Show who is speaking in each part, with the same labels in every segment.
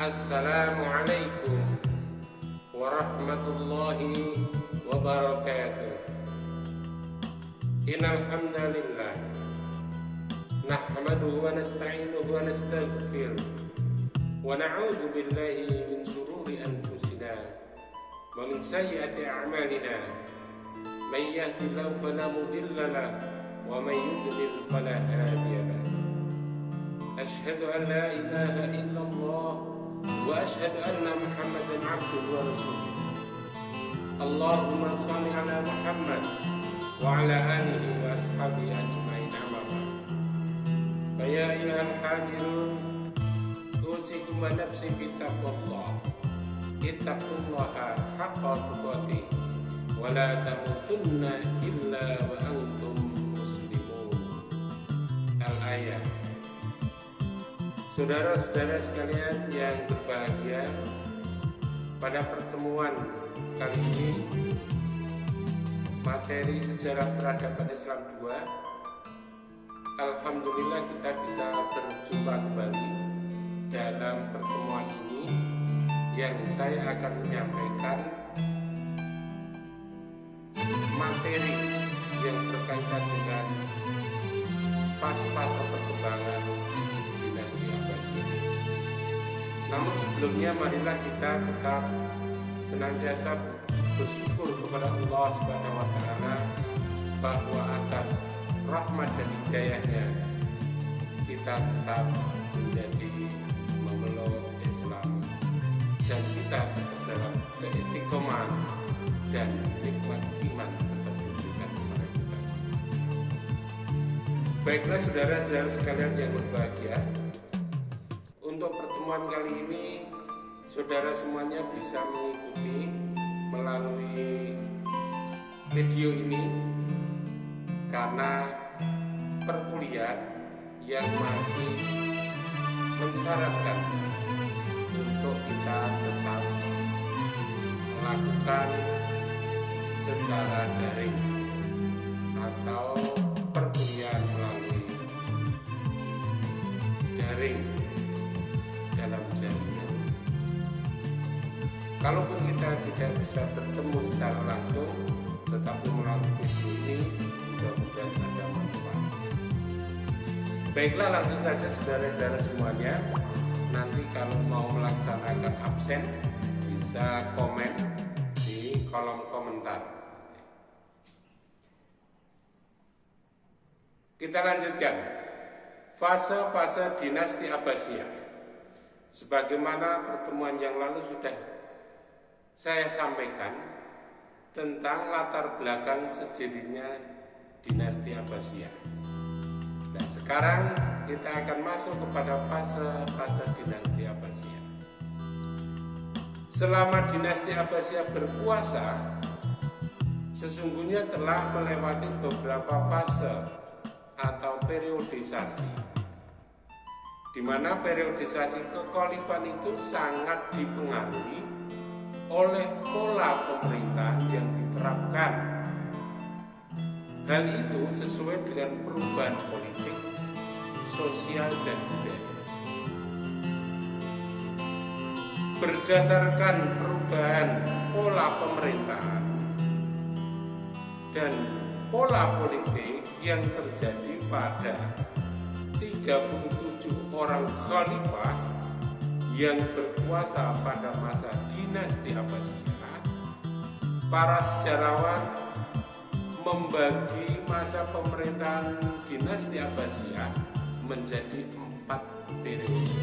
Speaker 1: Assalamualaikum warahmatullahi wabarakatuh. Innal hamdalillah nahmaduhu wa nasta'inuhu wa nastaghfiruh wa na'udzu billahi min shururi anfusina wa min sayyiati a'malina. May yahdihillahu fala mudilla lahu wa may yudlil fala hadiya lahu. Asyhadu an la ilaha illallah wa asyhadu anna Muhammadan abduhu wa rasuluh. Allahumma shalli ala Muhammad wa ala alihi wa ashabihi ajma'in. Amma ba'd. Fa ya ayyuhal hadirun, usikum wa nafsi bi taqwallah. Ittaqullaha haqqa tuqatih wa la tamutunna illa wa antum muslimun. Al-ayat. Saudara-saudara sekalian yang berbahagia, pada pertemuan kali ini materi sejarah peradaban Islam 2, alhamdulillah kita bisa berjumpa kembali dalam pertemuan ini yang saya akan menyampaikan materi yang berkaitan dengan fase-fase perkembangan dinasti Abbasiyah. Namun sebelumnya marilah kita tetap senantiasa bersyukur kepada Allah Subhanahu wa taala bahwa atas rahmat dan hidayahnya kita tetap menjadi memeluk Islam dan kita tetap dalam keistiqomahan dan nikmat iman tetap diberikan kepada kita semua. Baiklah saudara-saudara sekalian yang berbahagia, untuk pertemuan kali ini saudara semuanya bisa mengikuti melalui video ini karena perkuliahan yang masih mensyaratkan untuk kita tetap melakukan secara daring atau perkuliahan melalui daring dalam jaringan. Kalaupun kita tidak bisa bertemu secara langsung, tetapi melalui video ini mudah-mudahan ada manfaatnya. Baiklah, langsung saja saudara-saudara semuanya. Nanti kalau mau melaksanakan absen bisa komen di kolom komentar. Kita lanjutkan fase-fase dinasti Abbasiyah. Sebagaimana pertemuan yang lalu sudah saya sampaikan tentang latar belakang sendirinya dinasti Abbasiyah. Nah, sekarang kita akan masuk kepada fase-fase dinasti Abbasiyah. Selama dinasti Abbasiyah berkuasa, sesungguhnya telah melewati beberapa fase atau periodisasi, di mana periodisasi kekhalifan itu sangat dipengaruhi oleh pola pemerintahan yang diterapkan. Hal itu sesuai dengan perubahan politik, sosial, dan budaya. Berdasarkan perubahan pola pemerintahan dan pola politik yang terjadi pada 37 orang khalifah yang berkuasa pada masa dinasti Abbasiyah, para sejarawan membagi masa pemerintahan dinasti Abbasiyah menjadi 4 periode.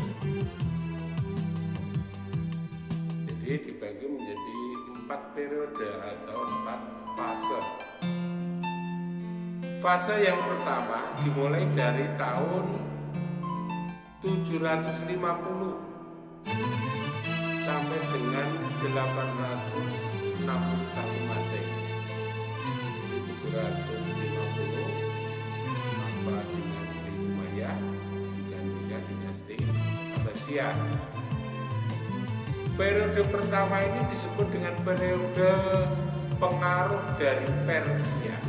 Speaker 1: Jadi dibagi menjadi 4 periode atau 4 fase. Fase yang pertama dimulai dari tahun 750 sampai dengan 861 Masehi. Jadi 750 maka dinasti Umayyah digantikan dinasti Abbasiyah. Periode pertama ini disebut dengan periode pengaruh dari Persia.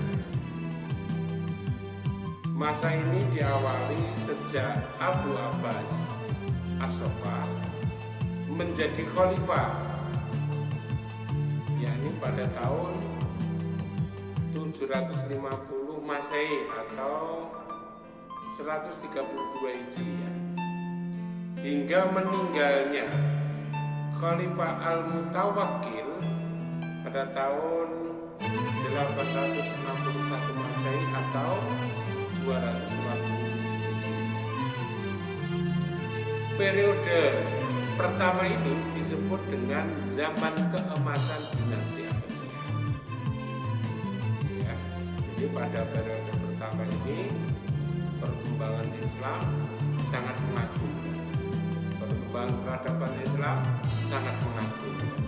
Speaker 1: Masa ini diawali sejak Abu Abbas As-Saffah menjadi khalifah, yakni pada tahun 750 Masehi atau 132 Hijriah, hingga meninggalnya Khalifah Al-Mutawakkil pada tahun 861 Masehi atau 247 Hijriah. Periode pertama ini disebut dengan zaman keemasan dinasti Abbasiyah. Ya, jadi pada periode pertama ini perkembangan Islam sangat mengagumkan. Perkembangan peradaban Islam sangat mengagumkan.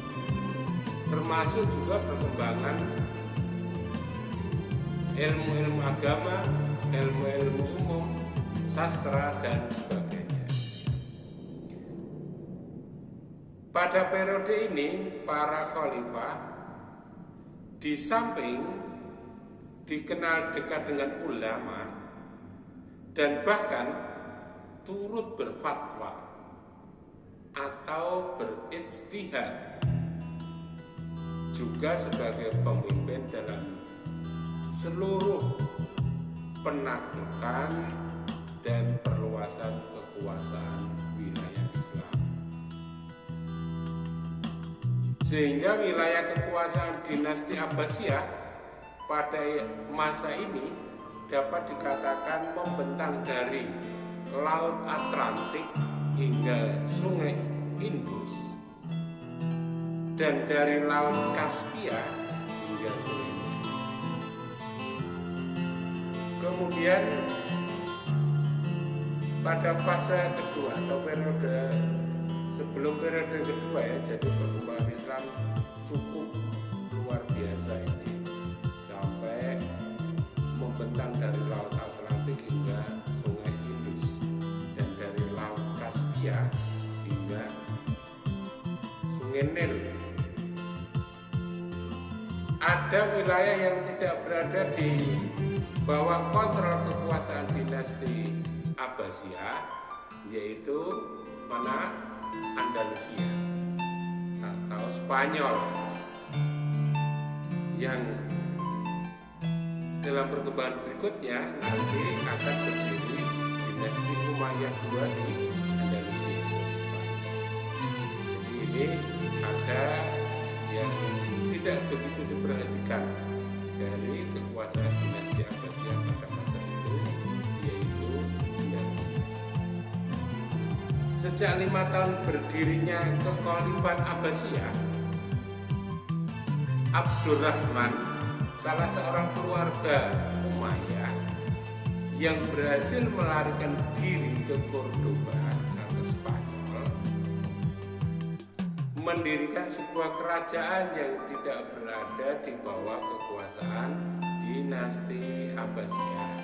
Speaker 1: Termasuk juga perkembangan ilmu-ilmu agama, ilmu-ilmu umum, sastra dan sebagainya. Pada periode ini, para khalifah di samping dikenal dekat dengan ulama dan bahkan turut berfatwa atau berijtihad, juga sebagai pemimpin dalam seluruh penaklukan dan perluasan kekuasaan wilayah Islam. Sehingga wilayah kekuasaan dinasti Abbasiyah pada masa ini dapat dikatakan membentang dari Laut Atlantik hingga Sungai Indus, dan dari Laut Kaspia hingga Sungai Nil. Kemudian pada fase kedua atau periode sebelum periode kedua ya, jadi perkembangan Islam cukup luar biasa ini, sampai membentang dari Laut Atlantik hingga Sungai Indus, dan dari Laut Kaspia hingga Sungai Nil. Ada wilayah yang tidak berada di bawah kontrol kekuasaan dinasti Abbasiyah, yaitu mana? Andalusia atau Spanyol, yang dalam perkembangan berikutnya nanti akan berdiri dinasti Umayyah II di Andalusia, Spanyol. Jadi ini ada yang tidak begitu diperhatikan dari kekuasaan dinasti Abbasiyah pada masa itu, yaitu Andalusia. Sejak 5 tahun berdirinya kekhalifahan Abbasiyah, Abdurrahman, salah seorang keluarga Umayyah yang berhasil melarikan diri ke Cordoba atau Spanyol, mendirikan sebuah kerajaan yang tidak berada di bawah kekuasaan dinasti Abbasiyah,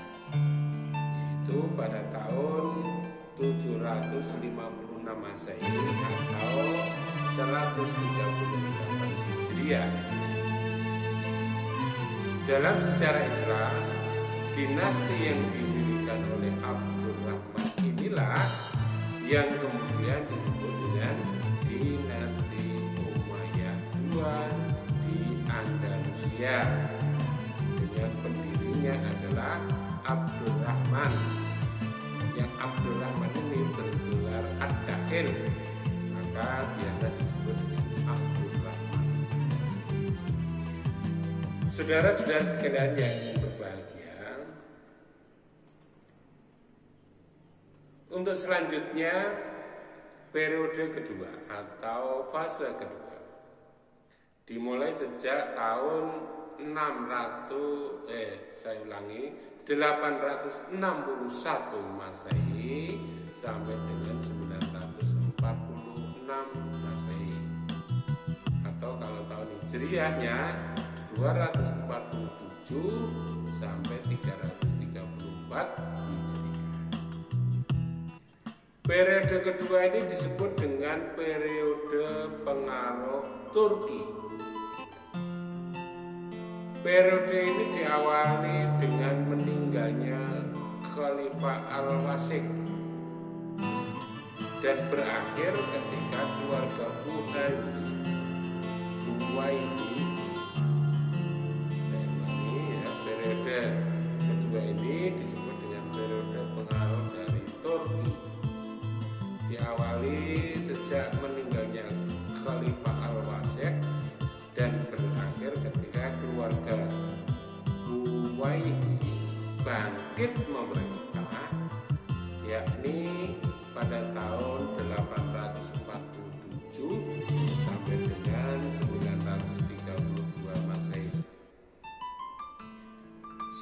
Speaker 1: yaitu pada tahun 756 Masehi atau 138 Hijriah. Dalam sejarah Islam, dinasti yang didirikan oleh Abdurrahman inilah yang kemudian disebut dengan dinasti Umayyah II di Andalusia, dengan pendirinya adalah Abdurrahman, yang Abdurrahman ini bergelar Ad-Dakhil, maka biasa disebut dengan Abdurrahman. Saudara-saudara sekalian yang berbahagia, untuk selanjutnya periode kedua atau fase kedua dimulai sejak tahun 861 Masehi sampai dengan 946 Masehi, atau kalau tahun Hijriahnya 247 sampai 334 Hijriah. Periode kedua ini disebut dengan periode pengaruh Turki. Periode ini diawali dengan meninggalnya Khalifah Al-Wasik dan berakhir ketika keluarga Buwaihi, saya ulangi ya, periode kedua ini disebut dengan periode pengaruh dari Turki, diawali sejak meninggalnya Khalifah Al-Wasik dan berakhir ketika keluarga Buwaihi bangkit memerintah, yakni pada tahun 847 sampai dengan 932 Masehi.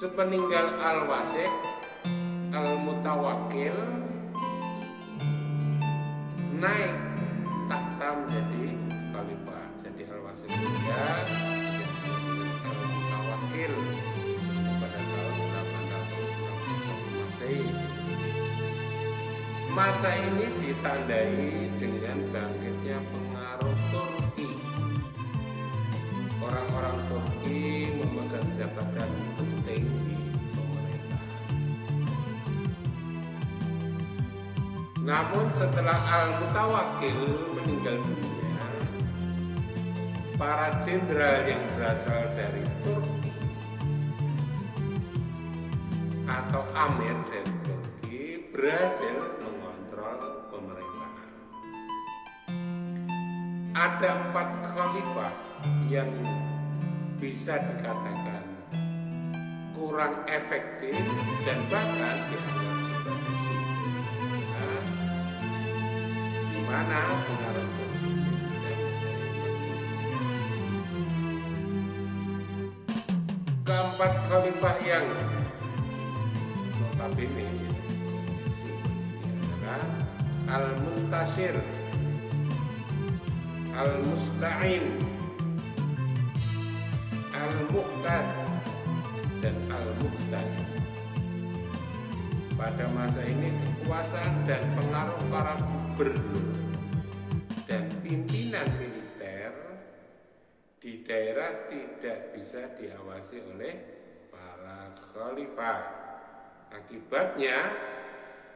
Speaker 1: Sepeninggal Al-Wasik, Al-Mutawakkil naik tahta menjadi khalifah. Jadi Al-Wasik meninggal, Al-Mutawakkil pada tahun 861 Masehi. Masa ini ditandai dengan bangkitnya pengaruh Turki. Orang-orang Turki memegang jabatan penting di pemerintahan. Namun setelah Al-Mutawakkil meninggal dunia, para jenderal yang berasal dari Turki atau amir dari Turki berhasil mengontrol pemerintahan. Ada 4 khalifah yang bisa dikatakan kurang efektif dan bahkan dianggap sebagai simbol saja, di mana pengaruh Turki ini sudah mendominasi. Keempat khalifah yang notabene adalah Al-Muntasir, Al-Musta'in, Al-Muqtas, dan Al-Muqtadi. Pada masa ini kekuasaan dan pengaruh para gubernur dan pimpinan militer di daerah tidak bisa diawasi oleh para khalifah. Akibatnya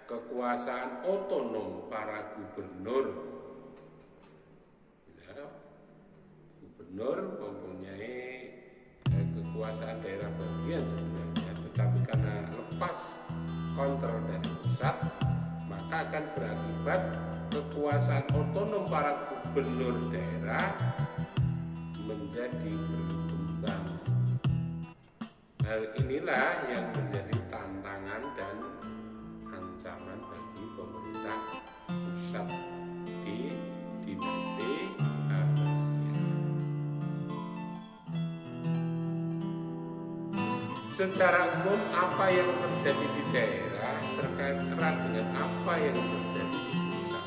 Speaker 1: kekuasaan otonom para gubernur. Ya, gubernur mempunyai kekuasaan daerah bagian sebenarnya, tetapi karena lepas kontrol dari pusat, maka akan berakibat kekuasaan otonom para gubernur daerah menjadi berkembang. Hal inilah yang menjadi tantangan dan ancaman bagi pemerintah pusat di dinasti Abbasiyah. Secara umum, apa yang terjadi di daerah terkait erat dengan apa yang terjadi di pusat.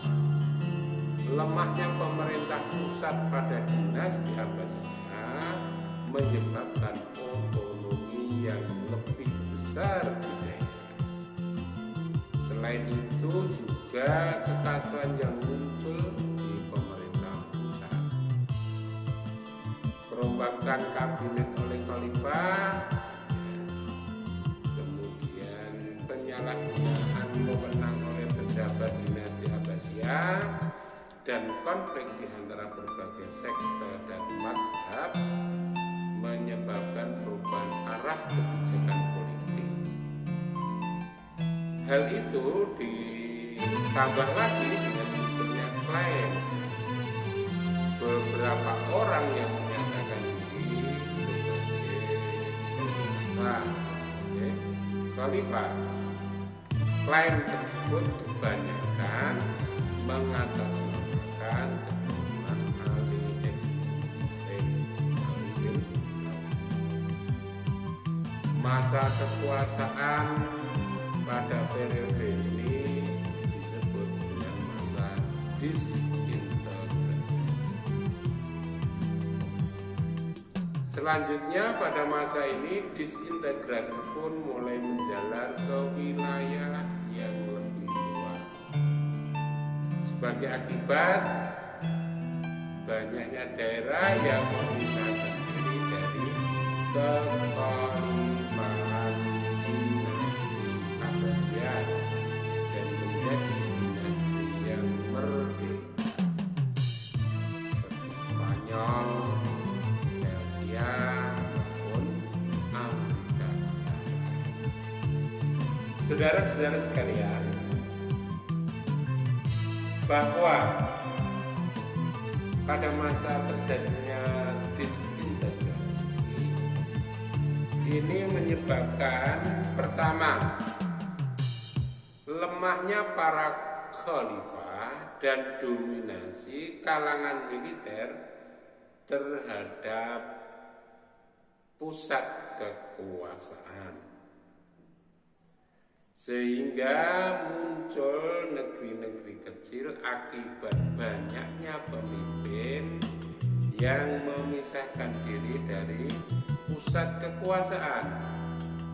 Speaker 1: Lemahnya pemerintah pusat pada dinasti Abbasiyah menyebabkan otonomi yang lebih besar di daerah. Selain itu juga kekacauan yang muncul di pemerintah pusat. Perombakan kabinet oleh khalifah, kemudian penyalahgunaan wewenang oleh pejabat dinasti Abbasiyah, dan konflik di antara berbagai sekte dan mazhab menyebabkan perubahan arah kebijakan politik. Hal itu ditambah lagi dengan munculnya klaim beberapa orang yang menyatakan diri sebagai penguasa, sebagai khalifah. Klaim tersebut kebanyakan mengatasnamakan keturunan Ali bin Abi. Masa kekuasaan pada periode ini disebut dengan masa disintegrasi. Selanjutnya pada masa ini disintegrasi pun mulai menjalar ke wilayah yang lebih luas. Sebagai akibat, banyaknya daerah yang memisahkan diri dari kekhalifahan dinasti Abbasiyah dan menjadi dinasti yang Spanyol, Persia maupun Afrika. Saudara-saudara sekalian, bahwa pada masa terjadinya disintegrasi ini menyebabkan pertama, lemahnya para khalifah dan dominasi kalangan militer terhadap pusat kekuasaan, sehingga muncul negeri-negeri kecil akibat banyaknya pemimpin yang memisahkan diri dari pusat kekuasaan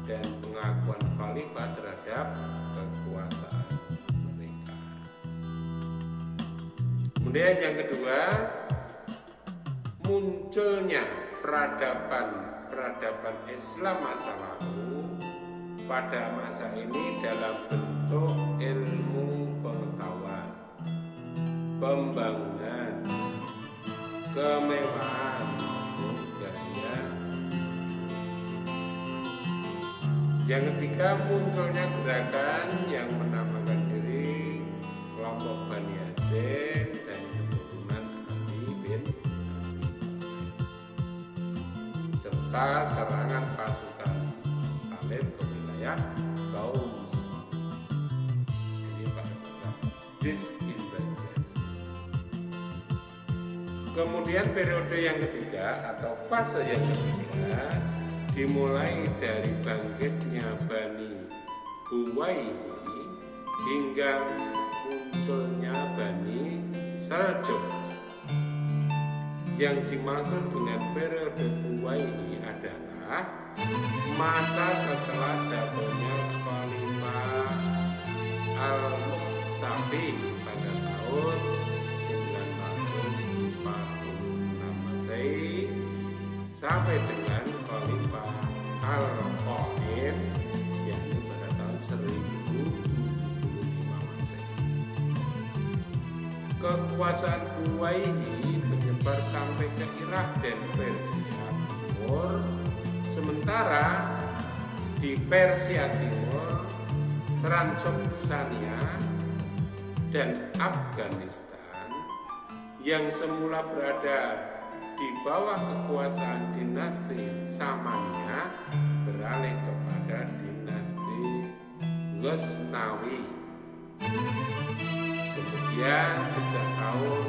Speaker 1: dan pengakuan khalifah terhadap kekuasaan mereka. Kemudian yang kedua, munculnya peradaban Islam masa lalu pada masa ini dalam bentuk ilmu pengetahuan, pembangunan, kemewahan, budaya. Yang ketiga, munculnya gerakan yang menamakan diri kelompok Bani Hashim dan keturunan Ali bin Abi Thalib, serta serangan pasukan Khalid ke wilayah kaum Muslimin. Jadi pada masa disintegrasi. Kemudian periode yang ketiga atau fase yang ketiga dimulai dari bangkitnya Bani Buwayhi hingga munculnya Bani Seljuk. Yang dimaksud dengan periode Buwayhi adalah masa setelah jatuhnya Khalifah Al-Muqtafi pada tahun 946 Masehi sampai dengan Khalifah Al-Qaim yakni pada tahun 1075 Masehi. Kekuasaan Buwayhi menyebar sampai ke Irak dan Persia Timur, sementara di Persia Timur, Transylvania dan Afghanistan yang semula berada di bawah kekuasaan dinasti Samaniyah beralih kepada dinasti Ghaznawi. Kemudian sejak tahun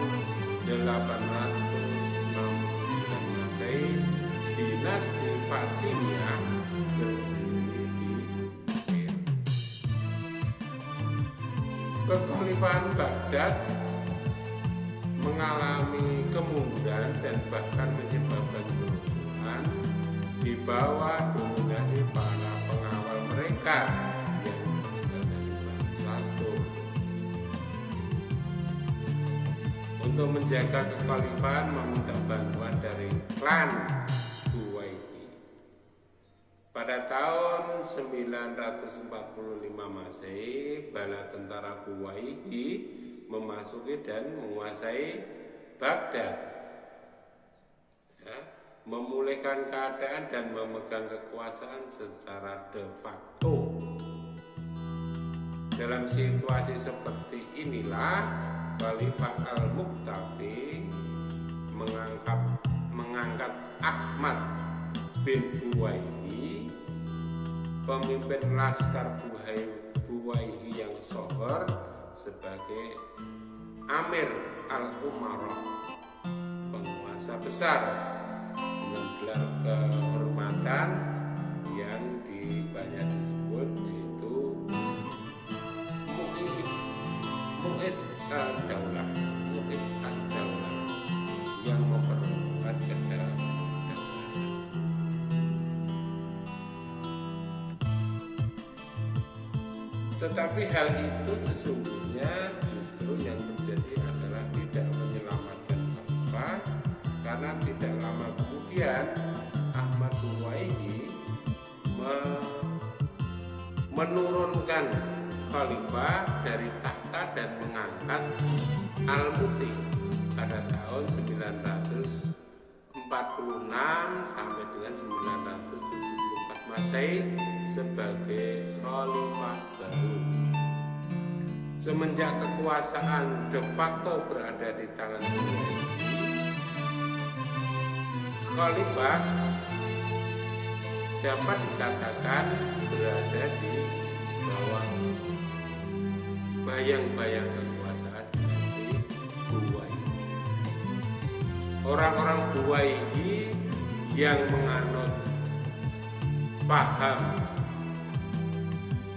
Speaker 1: 869 Masehi, dinasti Fatimiyah berdiri di Mesir. Kekhalifahan Baghdad mengalami kemunduran dan bahkan menyebabkan keruntuhan di bawah dominasi para pengawal mereka yang berasal dari bangsa Turki. Untuk menjaga kekhalifahan meminta bantuan dari klan Buwayhi. Pada tahun 945 Masehi, bala tentara Buwayhi memasuki dan menguasai Baghdad, memulihkan keadaan dan memegang kekuasaan secara de facto. Dalam situasi seperti inilah Khalifah Al-Muqtafi mengangkat Ahmad bin Buwayhi, pemimpin laskar Buwayhi yang sohor, sebagai Amir Al-Umara, penguasa besar dengan gelar kehormatan yang banyak disebut, yaitu Mu'iz Ad-Daulah, yang memperlukan kedaulatan. Tetapi hal itu sesungguhnya justru yang terjadi adalah tidak menyelamatkan khalifah, karena tidak lama kemudian Ahmad Buwayhi menurunkan khalifah dari takhta dan mengangkat Al-Muti pada tahun 951 sampai dengan 974 Masehi sebagai khalifah baru. Semenjak kekuasaan de facto berada di tangan beliau, khalifah dapat dikatakan berada di bawah bayang-bayang kekuasaan dinasti Buwayhi. Orang-orang Buwayhi yang menganut paham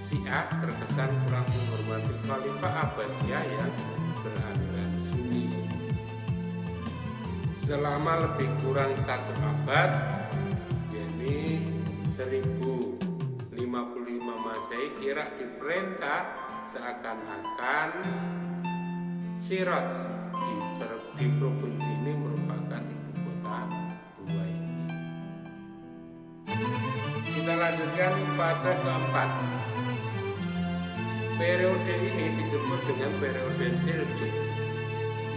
Speaker 1: Syiah terkesan kurang menghormati Khalifah Abbasiyah yang beraliran Sunni. Selama lebih kurang 1 abad, yakni 1055 Masehi, Irak diperintah seakan-akan Shiraz di provinsi ini merupakan ibu kota Buwayhi. Kita lanjutkan fase keempat. Periode ini disebut dengan periode Seljuk.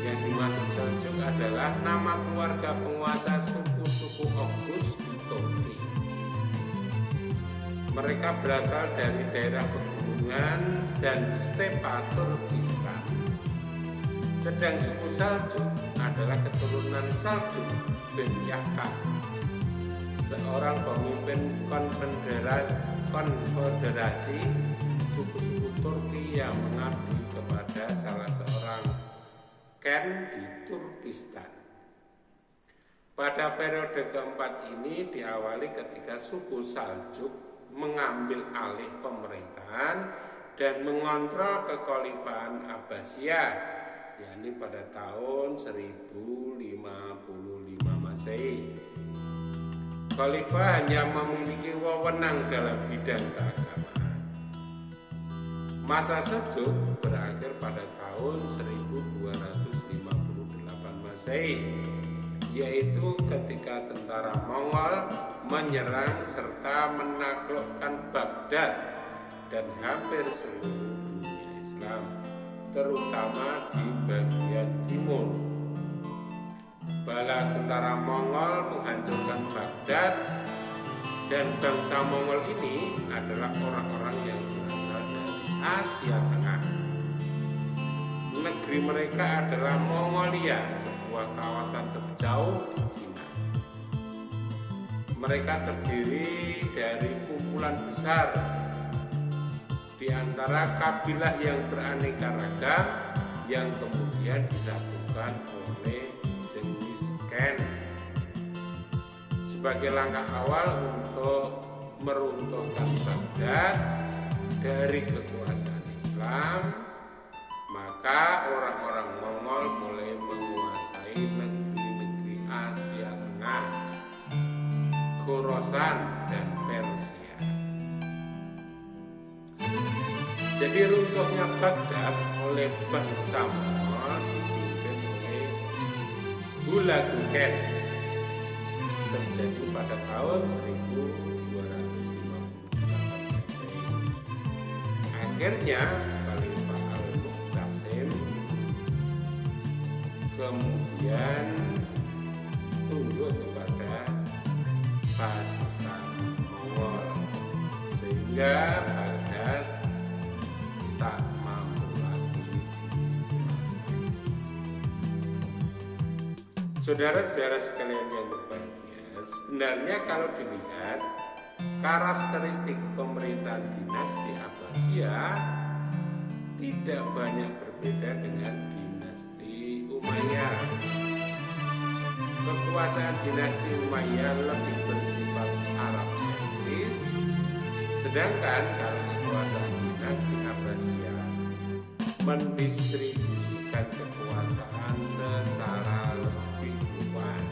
Speaker 1: Yang dimaksud Seljuk adalah nama keluarga penguasa suku-suku Oghuz di Turki. Mereka berasal dari daerah pegunungan dan stepa Turkistan. Sedang suku Seljuk adalah keturunan Seljuk bin Yaka, seorang pemimpin konfederasi suku-suku Turki yang mengabdi kepada salah seorang Khan di Turkistan. Pada periode keempat ini diawali ketika suku Seljuk mengambil alih pemerintahan dan mengontrol kekhalifahan Abbasiyah, yakni pada tahun 1055 Masehi. Khalifah hanya memiliki wewenang dalam bidang keagamaan. Masa Seljuk berakhir pada tahun 1258 Masehi, yaitu ketika tentara Mongol menyerang serta menaklukkan Baghdad dan hampir seluruh dunia Islam, terutama di bagian timur. Bala tentara Mongol menghancurkan Baghdad, dan bangsa Mongol ini adalah orang-orang yang berasal dari Asia Tengah. Negeri mereka adalah Mongolia, sebuah kawasan terjauh di Cina. Mereka terdiri dari kumpulan besar di antara kabilah yang beraneka ragam yang kemudian disatukan oleh Genghis Khan sebagai langkah awal untuk meruntuhkan Baghdad dari kekuasaan Islam. Maka orang-orang Mongol mulai menguasai negeri-negeri Asia Tengah, Khorasan dan Persia. Jadi runtuhnya Baghdad oleh bangsa Mongol dipimpin oleh Hulagu Khan terjadi pada tahun 1258 Masehi. Akhirnya Khalifah Al-Mu'tasim kemudian tunduk kepada pasukan Mongol, sehingga Baghdad tak mampu lagi dikuasai. Saudara-saudara sekalian yang berbahagia, sebenarnya kalau dilihat karakteristik pemerintahan dinasti Abbasiyah tidak banyak berbeda dengan dinasti Umayyah. Kekuasaan dinasti Umayyah lebih bersifat Arab sentris, sedangkan kalau kekuasaan dinasti Abbasiyah mendistribusikan kekuasaan secara lebih luas,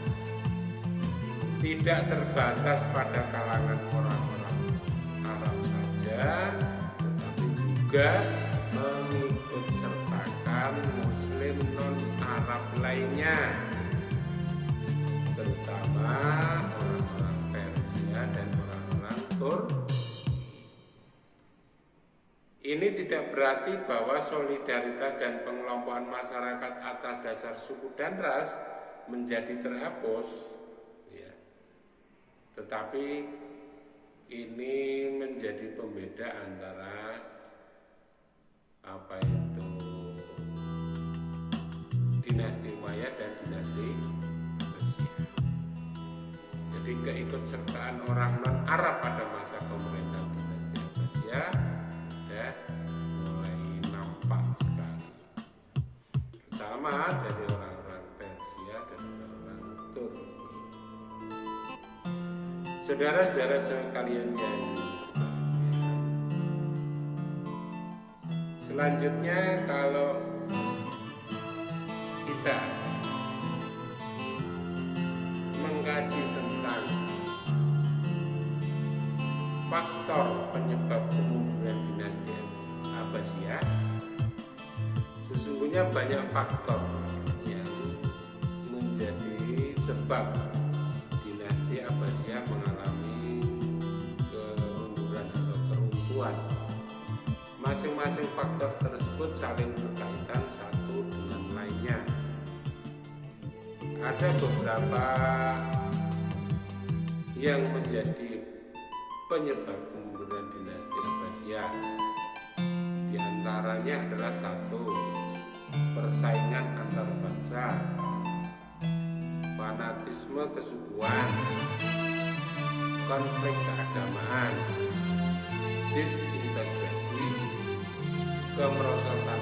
Speaker 1: tidak terbatas pada kalangan orang-orang Arab saja, tetapi juga mengikut sertakan Muslim non-Arab lainnya, terutama orang-orang Persia dan orang-orang Turki. Ini tidak berarti bahwa solidaritas dan pengelompokan masyarakat atas dasar suku dan ras menjadi terhapus. Tetapi ini menjadi pembeda antara dinasti Umayyah dan dinasti Abbasiyah. Jadi keikutsertaan orang non-Arab pada masa pemerintahan dinasti Abbasiyah sudah mulai nampak sekali, terutama dari orang-orang Persia dan orang-orang Turki. Saudara-saudara sekalian yang berbahagia, selanjutnya kalau kita mengkaji tentang faktor penyebab kemunduran dinasti Abbasiyah, sesungguhnya banyak faktor yang menjadi sebab dinasti Abbasiyah mengalami kemunduran atau keruntuhan. Masing-masing faktor tersebut saling berkaitan satu dengan lainnya. Ada beberapa yang menjadi penyebab kemunduran dinasti Abbasiyah. Di antaranya adalah satu, persaingan antar bangsa, fanatisme kesukuan, konflik keagamaan, disintegrasi, kemerosotan